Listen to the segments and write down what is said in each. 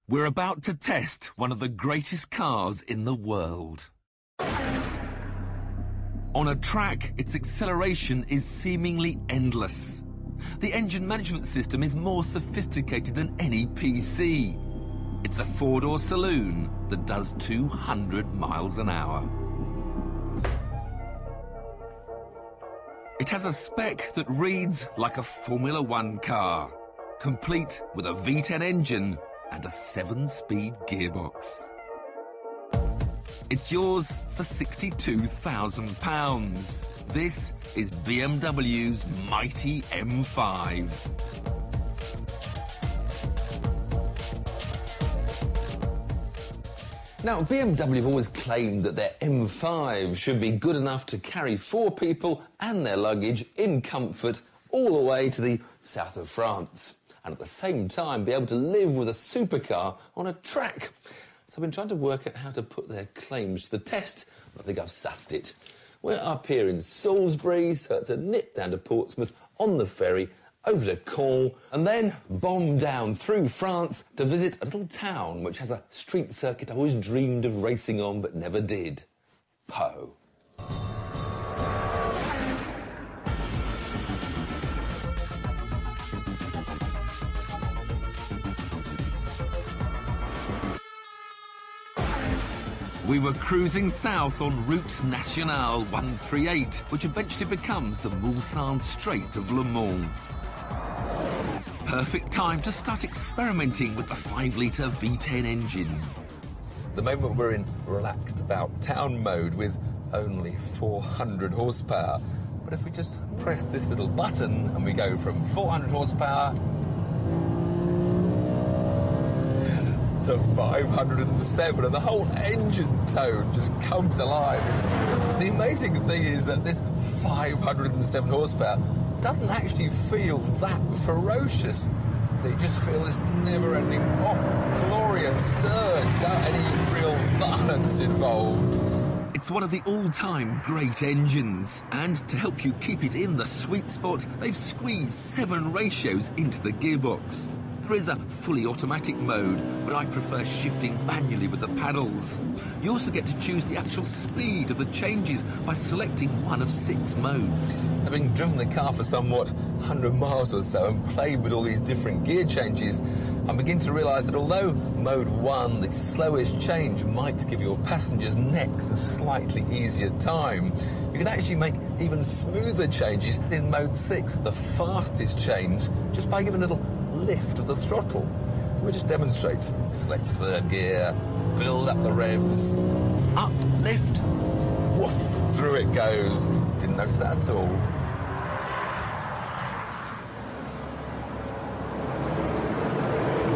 We're about to test one of the greatest cars in the world. On a track, its acceleration is seemingly endless. The engine management system is more sophisticated than any PC. It's a four-door saloon that does 200 miles an hour. It has a spec that reads like a Formula One car, complete with a V10 engine and a 7-speed gearbox. It's yours for £62,000. This is BMW's mighty M5. Now, BMW have always claimed that their M5 should be good enough to carry 4 people and their luggage in comfort all the way to the south of France, and at the same time be able to live with a supercar on a track. So I've been trying to work out how to put their claims to the test, and I think I've sussed it. We're up here in Salisbury, so it's a nip down to Portsmouth on the ferry, over to Caen, and then bomb down through France to visit a little town which has a street circuit I always dreamed of racing on but never did. Pau. We were cruising south on Route Nationale 138, which eventually becomes the Mulsanne Strait of Le Mans. Perfect time to start experimenting with the 5-litre V10 engine. The moment we're in relaxed about town mode with only 400 horsepower. But if we just press this little button and we go from 400 horsepower to 507, and the whole engine tone just comes alive. And the amazing thing is that this 507 horsepower doesn't actually feel that ferocious. You just feel this never-ending, glorious surge without any real violence involved. It's one of the all-time great engines, and to help you keep it in the sweet spot, they've squeezed 7 ratios into the gearbox. There is a fully automatic mode, but I prefer shifting manually with the paddles. You also get to choose the actual speed of the changes by selecting one of 6 modes. Having driven the car for somewhat 100 miles or so and played with all these different gear changes, I begin to realise that although mode 1, the slowest change, might give your passengers' necks a slightly easier time, you can actually make even smoother changes in mode 6, the fastest change, just by giving a little lift of the throttle. We'll just demonstrate. Select 3rd gear, build up the revs, up, lift, woof, through it goes. Didn't notice that at all.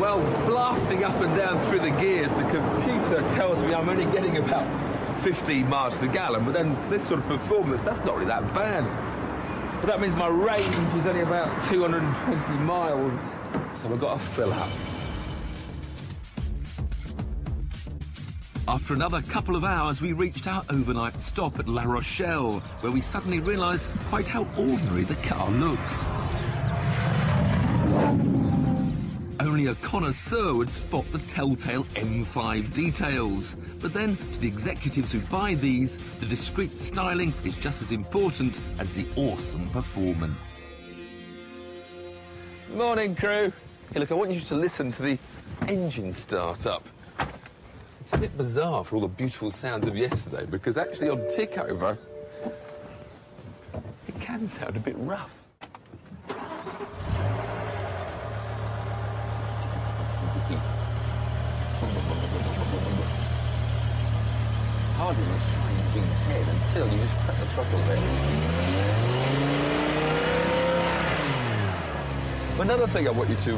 Well, blasting up and down through the gears, the computer tells me I'm only getting about 15 miles to the gallon, but then for this sort of performance, that's not really that bad. But that means my range is only about 220 miles, so we've got to fill up. After another couple of hours, we reached our overnight stop at La Rochelle, where we suddenly realised quite how ordinary the car looks. Only a connoisseur would spot the telltale M5 details. But then, to the executives who buy these, the discreet styling is just as important as the awesome performance. Morning, crew. Hey, look, I want you to listen to the engine start up. It's a bit bizarre for all the beautiful sounds of yesterday, because actually on tick-over, it can sound a bit rough. Hardly much trying V10 until you just press the throttle there. Another thing I want you to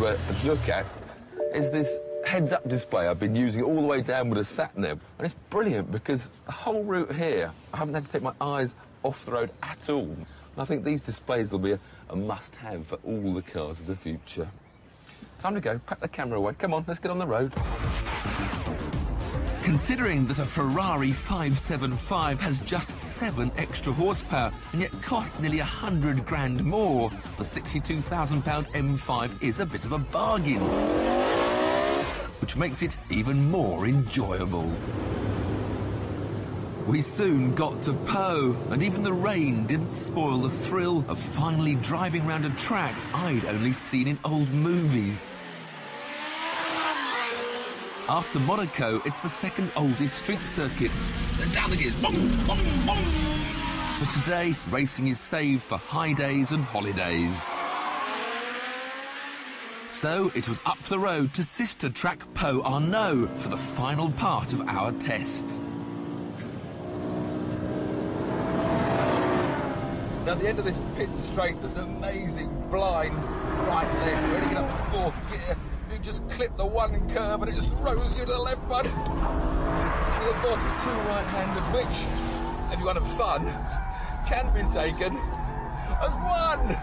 look at is this heads-up display I've been using all the way down with a sat-nav, and it's brilliant because the whole route here I haven't had to take my eyes off the road at all. And I think these displays will be a must-have for all the cars of the future. Time to go. Pack the camera away. Come on, let's get on the road. Considering that a Ferrari 575 has just 7 extra horsepower and yet costs nearly 100 grand more, the £62,000 M5 is a bit of a bargain. which makes it even more enjoyable. We soon got to Po, and even the rain didn't spoil the thrill of finally driving round a track I'd only seen in old movies. After Monaco, it's the second oldest street circuit. Then down the gears, boom, boom, boom. But today, racing is saved for high days and holidays. So it was up the road to sister track Po Arnaud for the final part of our test. Now, at the end of this pit straight, there's an amazing blind right-left. You're only get up to fourth gear. You just clip the one curve and it just throws you to the left one. To the bottom, two right-handers, which, if you want to have fun, can be taken as one.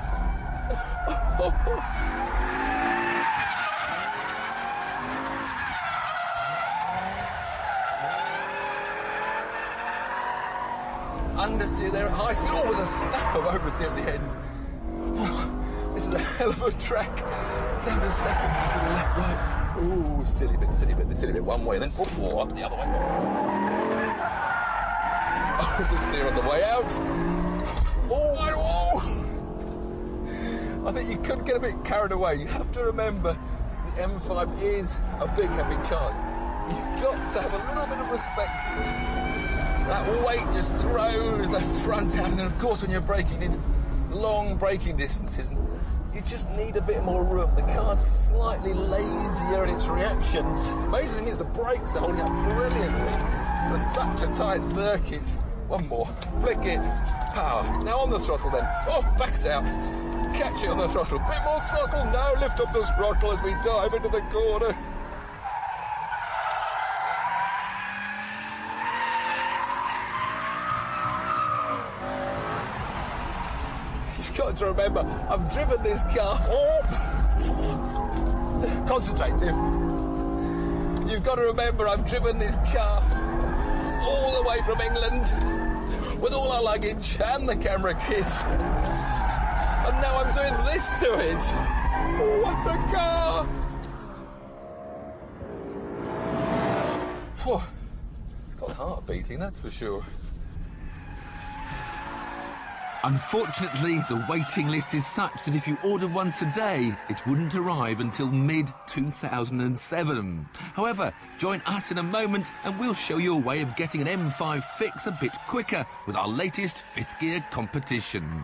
Understeer there at high speed, oh, with a snap of oversteer at the end. This is a hell of a track. Down to second, to the left, right. Ooh, silly bit, one way, then up the other way. Oversteer on the way out. Oh, I think you could get a bit carried away. You have to remember, the M5 is a big, heavy car. You've got to have a little bit of respect. That weight just throws the front out, and then of course when you're braking, you need long braking distances. You just need a bit more room. The car's slightly lazier in its reactions. Amazing thing is the brakes are holding up brilliantly for such a tight circuit. One more, flick it, power. Now on the throttle then. Oh, backs out. Catch it on the throttle. Bit more throttle. Now lift off the throttle as we dive into the corner. Got to remember, I've driven this car. Oh. Concentrate, Tiff. You've got to remember, I've driven this car all the way from England with all our luggage and the camera kit, and now I'm doing this to it. What a car! Whew. It's got heart beating, that's for sure. Unfortunately, the waiting list is such that if you ordered one today, it wouldn't arrive until mid-2007. However, join us in a moment and we'll show you a way of getting an M5 fix a bit quicker with our latest fifth gear competition.